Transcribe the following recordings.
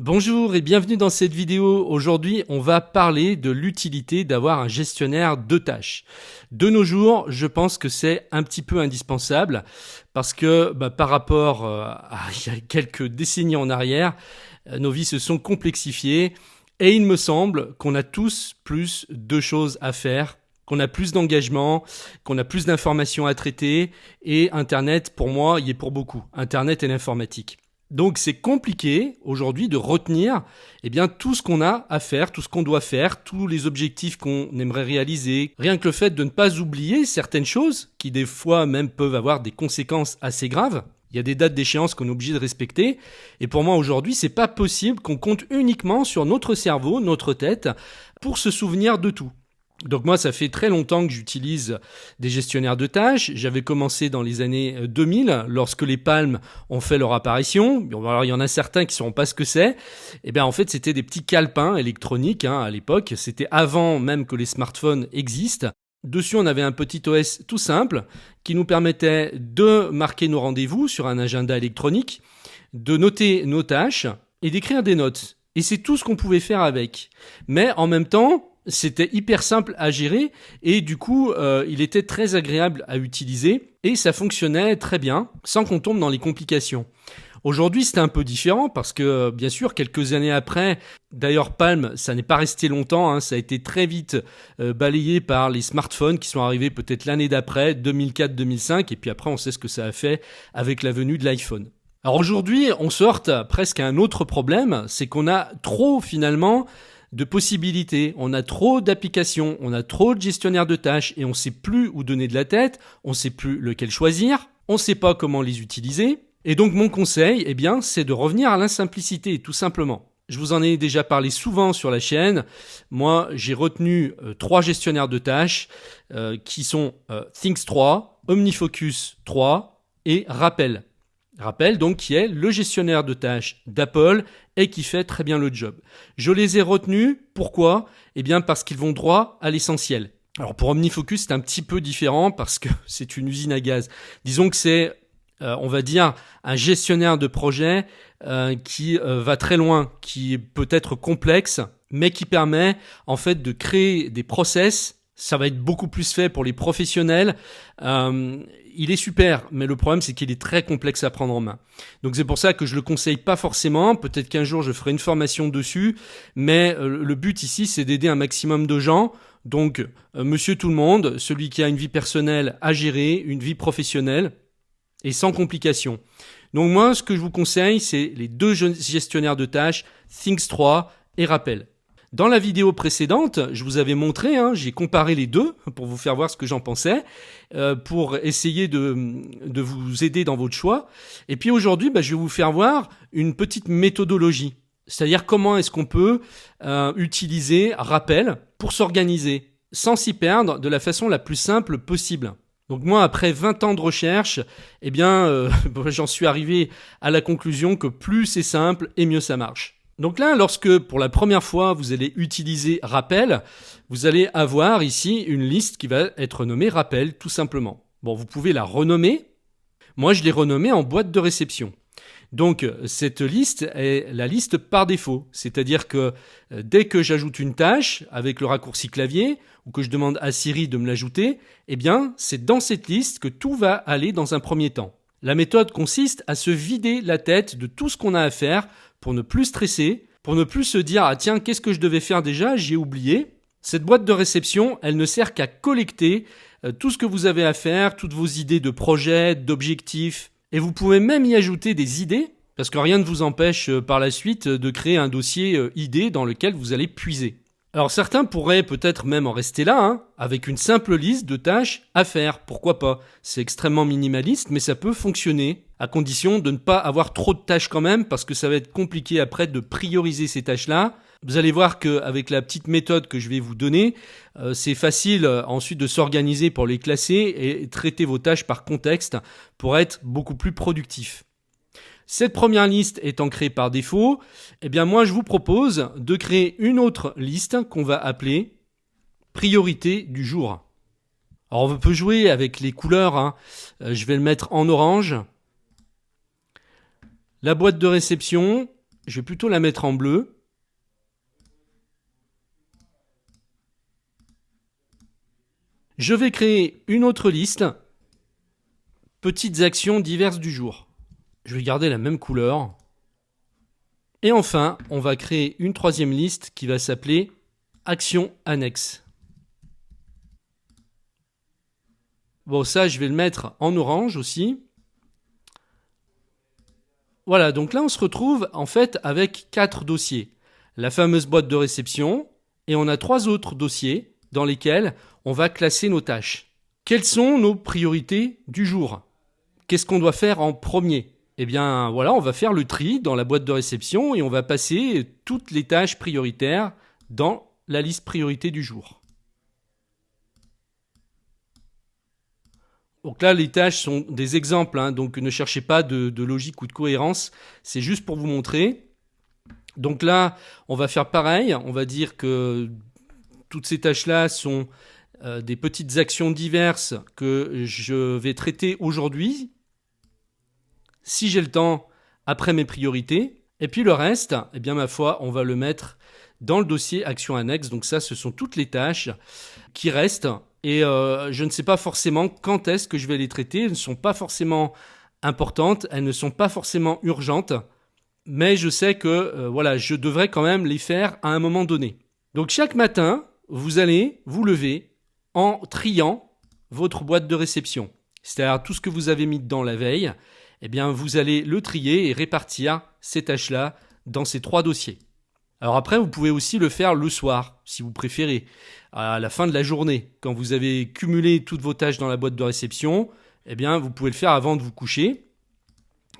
Bonjour et bienvenue dans cette vidéo. Aujourd'hui, on va parler de l'utilité d'avoir un gestionnaire de tâches. De nos jours, je pense que c'est un petit peu indispensable parce que par rapport à il y a quelques décennies en arrière, nos vies se sont complexifiées et il me semble qu'on a tous plus de choses à faire, qu'on a plus d'engagement, qu'on a plus d'informations à traiter et Internet, pour moi, y est pour beaucoup. Internet et l'informatique. Donc c'est compliqué aujourd'hui de retenir tout ce qu'on a à faire, tout ce qu'on doit faire, tous les objectifs qu'on aimerait réaliser. Rien que le fait de ne pas oublier certaines choses qui des fois même peuvent avoir des conséquences assez graves. Il y a des dates d'échéance qu'on est obligé de respecter. Et pour moi aujourd'hui, c'est pas possible qu'on compte uniquement sur notre cerveau, notre tête, pour se souvenir de tout. Donc moi, ça fait très longtemps que j'utilise des gestionnaires de tâches. J'avais commencé dans les années 2000, lorsque les Palm ont fait leur apparition. Alors, il y en a certains qui ne sauront pas ce que c'est. En fait, c'était des petits calepins électroniques à l'époque. C'était avant même que les smartphones existent. Dessus, on avait un petit OS tout simple qui nous permettait de marquer nos rendez-vous sur un agenda électronique, de noter nos tâches et d'écrire des notes. Et c'est tout ce qu'on pouvait faire avec. Mais en même temps, c'était hyper simple à gérer et du coup, il était très agréable à utiliser et ça fonctionnait très bien sans qu'on tombe dans les complications. Aujourd'hui, c'était un peu différent parce que, bien sûr, quelques années après, d'ailleurs Palm, ça n'est pas resté longtemps, ça a été très vite balayé par les smartphones qui sont arrivés peut-être l'année d'après, 2004-2005, et puis après, on sait ce que ça a fait avec la venue de l'iPhone. Alors aujourd'hui, on sort presque à un autre problème, c'est qu'on a trop finalement de possibilités, on a trop d'applications, on a trop de gestionnaires de tâches et on ne sait plus où donner de la tête, on ne sait plus lequel choisir, on ne sait pas comment les utiliser. Et donc mon conseil, c'est de revenir à la simplicité, tout simplement. Je vous en ai déjà parlé souvent sur la chaîne. Moi, j'ai retenu 3 gestionnaires de tâches qui sont Things 3, OmniFocus 3 et Rappel. Rappel donc qui est le gestionnaire de tâches d'Apple et qui fait très bien le job. Je les ai retenus, pourquoi ? Parce qu'ils vont droit à l'essentiel. Alors pour OmniFocus, c'est un petit peu différent parce que c'est une usine à gaz. Disons que c'est, on va dire, un gestionnaire de projet qui va très loin, qui peut être complexe, mais qui permet en fait de créer des process. Ça va être beaucoup plus fait pour les professionnels. Il est super, mais le problème, c'est qu'il est très complexe à prendre en main. Donc c'est pour ça que je le conseille pas forcément. Peut-être qu'un jour, je ferai une formation dessus. Mais le but ici, c'est d'aider un maximum de gens. Donc, monsieur tout le monde, celui qui a une vie personnelle à gérer, une vie professionnelle, et sans complications. Donc moi, ce que je vous conseille, c'est les 2 gestionnaires de tâches, Things 3 et Rappel. Dans la vidéo précédente, je vous avais montré, j'ai comparé les deux pour vous faire voir ce que j'en pensais, pour essayer de vous aider dans votre choix. Et puis aujourd'hui, je vais vous faire voir une petite méthodologie. C'est-à-dire comment est-ce qu'on peut utiliser Rappel pour s'organiser, sans s'y perdre de la façon la plus simple possible. Donc moi, après 20 ans de recherche, j'en suis arrivé à la conclusion que plus c'est simple et mieux ça marche. Donc là, lorsque pour la première fois vous allez utiliser Rappel, vous allez avoir ici une liste qui va être nommée Rappel tout simplement. Bon, vous pouvez la renommer. Moi, je l'ai renommée en boîte de réception. Donc cette liste est la liste par défaut, c'est-à-dire que dès que j'ajoute une tâche avec le raccourci clavier ou que je demande à Siri de me l'ajouter, c'est dans cette liste que tout va aller dans un premier temps. La méthode consiste à se vider la tête de tout ce qu'on a à faire pour ne plus stresser, pour ne plus se dire « Ah tiens, qu'est-ce que je devais faire déjà ? J'ai oublié ». Cette boîte de réception, elle ne sert qu'à collecter tout ce que vous avez à faire, toutes vos idées de projets, d'objectifs. Et vous pouvez même y ajouter des idées, parce que rien ne vous empêche par la suite de créer un dossier idées dans lequel vous allez puiser. Alors certains pourraient peut-être même en rester là, avec une simple liste de tâches à faire, pourquoi pas. C'est extrêmement minimaliste, mais ça peut fonctionner, à condition de ne pas avoir trop de tâches quand même, parce que ça va être compliqué après de prioriser ces tâches-là. Vous allez voir qu'avec la petite méthode que je vais vous donner, c'est facile ensuite de s'organiser pour les classer et traiter vos tâches par contexte pour être beaucoup plus productif. Cette première liste étant créée par défaut, moi je vous propose de créer une autre liste qu'on va appeler priorité du jour. Alors on peut jouer avec les couleurs, je vais le mettre en orange. La boîte de réception, Je vais plutôt la mettre en bleu. Je vais créer une autre liste. Petites actions diverses du jour. Je vais garder la même couleur. Et enfin, on va créer une troisième liste qui va s'appeler actions annexes. Bon, ça, je vais le mettre en orange aussi. Voilà, donc là, on se retrouve en fait avec 4 dossiers. La fameuse boîte de réception, et on a 3 autres dossiers dans lesquels on va classer nos tâches. Quelles sont nos priorités du jour? Qu'est-ce qu'on doit faire en premier? Eh bien, voilà, on va faire le tri dans la boîte de réception et on va passer toutes les tâches prioritaires dans la liste priorité du jour. Donc là, les tâches sont des exemples, hein, donc ne cherchez pas de logique ou de cohérence, c'est juste pour vous montrer. Donc là, on va faire pareil, on va dire que toutes ces tâches-là sont des petites actions diverses que je vais traiter aujourd'hui, si j'ai le temps, après mes priorités. Et puis le reste, eh bien ma foi, on va le mettre dans le dossier Action Annexe. Donc ça, ce sont toutes les tâches qui restent. Et je ne sais pas forcément quand est-ce que je vais les traiter. Elles ne sont pas forcément importantes, elles ne sont pas forcément urgentes. Mais je sais que voilà, je devrais quand même les faire à un moment donné. Donc chaque matin, vous allez vous lever en triant votre boîte de réception. C'est-à-dire tout ce que vous avez mis dedans la veille, eh bien vous allez le trier et répartir ces tâches-là dans ces 3 dossiers. Alors après, vous pouvez aussi le faire le soir, si vous préférez, à la fin de la journée. Quand vous avez cumulé toutes vos tâches dans la boîte de réception, eh bien vous pouvez le faire avant de vous coucher,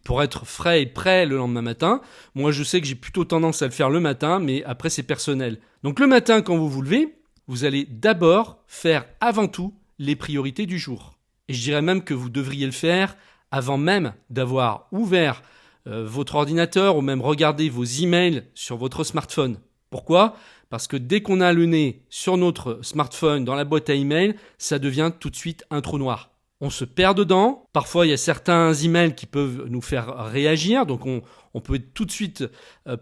pour être frais et prêt le lendemain matin. Moi, je sais que j'ai plutôt tendance à le faire le matin, mais après, c'est personnel. Donc le matin, quand vous vous levez, vous allez d'abord faire avant tout les priorités du jour. Et je dirais même que vous devriez le faire avant même d'avoir ouvert votre ordinateur ou même regarder vos emails sur votre smartphone. Pourquoi ? Parce que dès qu'on a le nez sur notre smartphone dans la boîte à emails, ça devient tout de suite un trou noir. On se perd dedans. Parfois, il y a certains emails qui peuvent nous faire réagir. Donc, on peut être tout de suite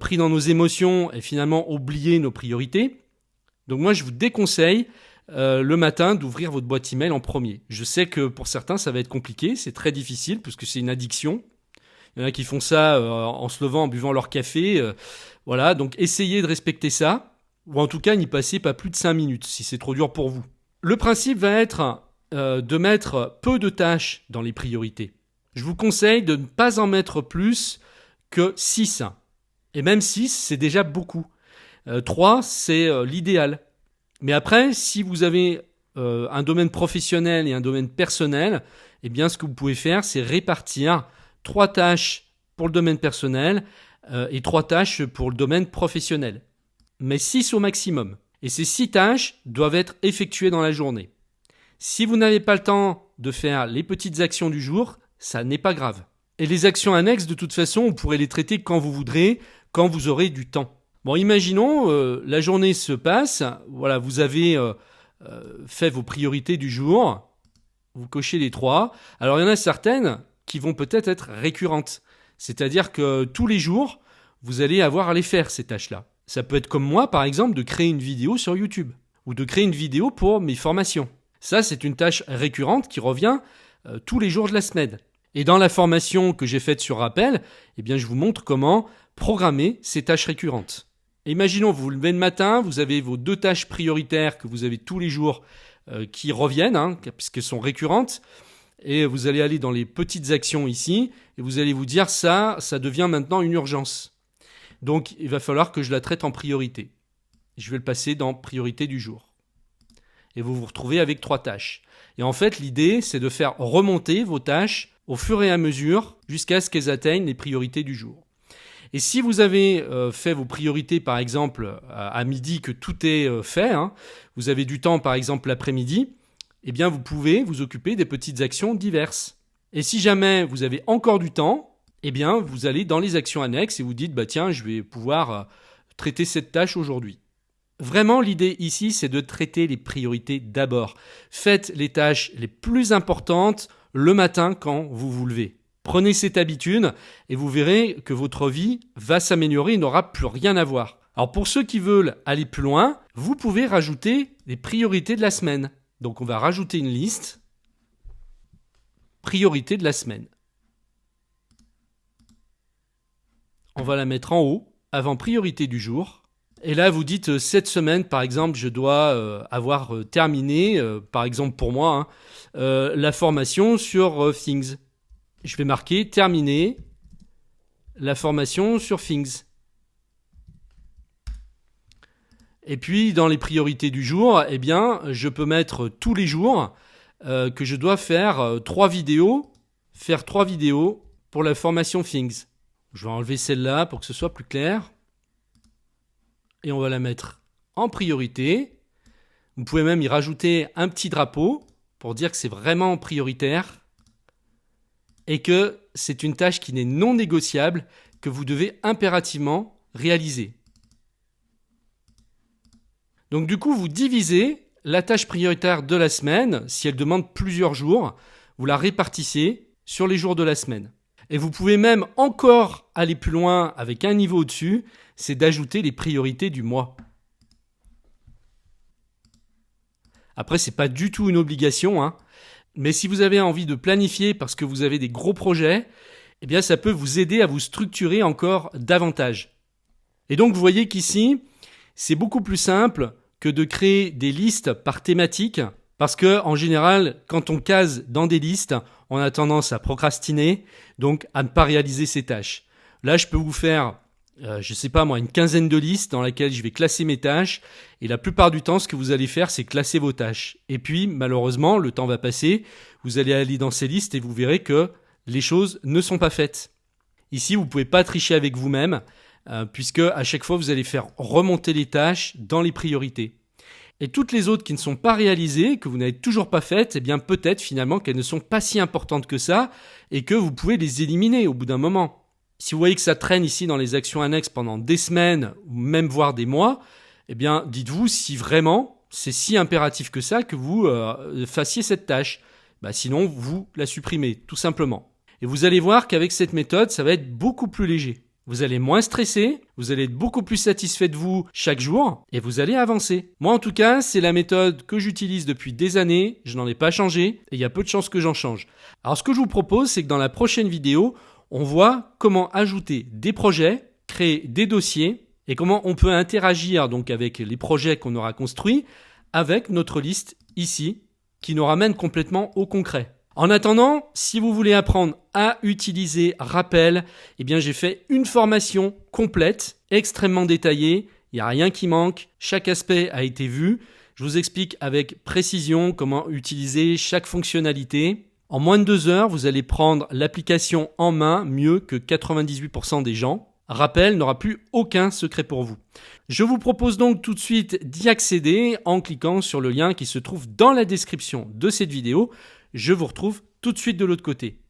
pris dans nos émotions et finalement oublier nos priorités. Donc, moi, je vous déconseille le matin d'ouvrir votre boîte email en premier. Je sais que pour certains, ça va être compliqué. C'est très difficile parce que c'est une addiction. Il y en a qui font ça en se levant, en buvant leur café. Voilà. Donc, essayez de respecter ça. Ou en tout cas, n'y passez pas plus de 5 minutes si c'est trop dur pour vous. Le principe va être de mettre peu de tâches dans les priorités. Je vous conseille de ne pas en mettre plus que 6. Et même 6, c'est déjà beaucoup. 3, c'est l'idéal. Mais après, si vous avez un domaine professionnel et un domaine personnel, eh bien, ce que vous pouvez faire, c'est répartir 3 tâches pour le domaine personnel et 3 tâches pour le domaine professionnel. Mais 6 au maximum. Et ces 6 tâches doivent être effectuées dans la journée. Si vous n'avez pas le temps de faire les petites actions du jour, ça n'est pas grave. Et les actions annexes, de toute façon, vous pourrez les traiter quand vous voudrez, quand vous aurez du temps. Bon, imaginons, la journée se passe, voilà, vous avez fait vos priorités du jour, vous cochez les 3. Alors, il y en a certaines qui vont peut-être être récurrentes. C'est-à-dire que tous les jours, vous allez avoir à les faire, ces tâches-là. Ça peut être comme moi, par exemple, de créer une vidéo sur YouTube ou de créer une vidéo pour mes formations. Ça, c'est une tâche récurrente qui revient tous les jours de la semaine. Et dans la formation que j'ai faite sur Rappel, eh bien, je vous montre comment programmer ces tâches récurrentes. Imaginons, vous vous levez le matin, vous avez vos 2 tâches prioritaires que vous avez tous les jours qui reviennent, puisqu'elles sont récurrentes. Et vous allez aller dans les petites actions ici, et vous allez vous dire ça devient maintenant une urgence. Donc, il va falloir que je la traite en priorité. Je vais le passer dans priorité du jour. Et vous vous retrouvez avec 3 tâches. Et en fait, l'idée, c'est de faire remonter vos tâches au fur et à mesure jusqu'à ce qu'elles atteignent les priorités du jour. Et si vous avez fait vos priorités, par exemple, à midi, que tout est fait, vous avez du temps, par exemple, l'après-midi, eh bien, vous pouvez vous occuper des petites actions diverses. Et si jamais vous avez encore du temps, eh bien, vous allez dans les actions annexes et vous dites, tiens, je vais pouvoir traiter cette tâche aujourd'hui. Vraiment, l'idée ici, c'est de traiter les priorités d'abord. Faites les tâches les plus importantes le matin quand vous vous levez. Prenez cette habitude et vous verrez que votre vie va s'améliorer et n'aura plus rien à voir. Alors pour ceux qui veulent aller plus loin, vous pouvez rajouter les priorités de la semaine. Donc on va rajouter une liste. Priorité de la semaine. On va la mettre en haut, avant priorité du jour. Et là, vous dites, cette semaine, par exemple, je dois avoir terminé, par exemple pour moi, la formation sur Things. Je vais marquer terminer la formation sur Things. Et puis, dans les priorités du jour, eh bien, je peux mettre tous les jours que je dois faire 3 vidéos pour la formation Things. Je vais enlever celle-là pour que ce soit plus clair. Et on va la mettre en priorité. Vous pouvez même y rajouter un petit drapeau pour dire que c'est vraiment prioritaire et que c'est une tâche qui n'est non négociable, que vous devez impérativement réaliser. Donc du coup, vous divisez la tâche prioritaire de la semaine. Si elle demande plusieurs jours, vous la répartissez sur les jours de la semaine. Et vous pouvez même encore aller plus loin avec un niveau au-dessus, c'est d'ajouter les priorités du mois. Après, ce n'est pas du tout une obligation, mais si vous avez envie de planifier parce que vous avez des gros projets, eh bien ça peut vous aider à vous structurer encore davantage. Et donc vous voyez qu'ici, c'est beaucoup plus simple que de créer des listes par thématique, parce que en général, quand on case dans des listes, on a tendance à procrastiner, donc à ne pas réaliser ses tâches. Là, je peux vous faire, une quinzaine de listes dans lesquelles je vais classer mes tâches, et la plupart du temps, ce que vous allez faire, c'est classer vos tâches. Et puis, malheureusement, le temps va passer, vous allez aller dans ces listes et vous verrez que les choses ne sont pas faites. Ici, vous ne pouvez pas tricher avec vous-même, puisque à chaque fois, vous allez faire remonter les tâches dans les priorités. Et toutes les autres qui ne sont pas réalisées, que vous n'avez toujours pas faites, eh bien peut-être finalement qu'elles ne sont pas si importantes que ça et que vous pouvez les éliminer au bout d'un moment. Si vous voyez que ça traîne ici dans les actions annexes pendant des semaines ou même voire des mois, eh bien dites-vous si vraiment c'est si impératif que ça que vous fassiez cette tâche. Sinon, vous la supprimez tout simplement. Et vous allez voir qu'avec cette méthode, ça va être beaucoup plus léger. Vous allez moins stresser, vous allez être beaucoup plus satisfait de vous chaque jour et vous allez avancer. Moi en tout cas, c'est la méthode que j'utilise depuis des années, je n'en ai pas changé et il y a peu de chances que j'en change. Alors ce que je vous propose, c'est que dans la prochaine vidéo, on voit comment ajouter des projets, créer des dossiers et comment on peut interagir donc avec les projets qu'on aura construits avec notre liste ici qui nous ramène complètement au concret. En attendant, si vous voulez apprendre à utiliser Rappel, eh bien j'ai fait une formation complète, extrêmement détaillée, il n'y a rien qui manque, chaque aspect a été vu. Je vous explique avec précision comment utiliser chaque fonctionnalité. En moins de 2 heures, vous allez prendre l'application en main mieux que 98% des gens. Rappel n'aura plus aucun secret pour vous. Je vous propose donc tout de suite d'y accéder en cliquant sur le lien qui se trouve dans la description de cette vidéo. Je vous retrouve tout de suite de l'autre côté.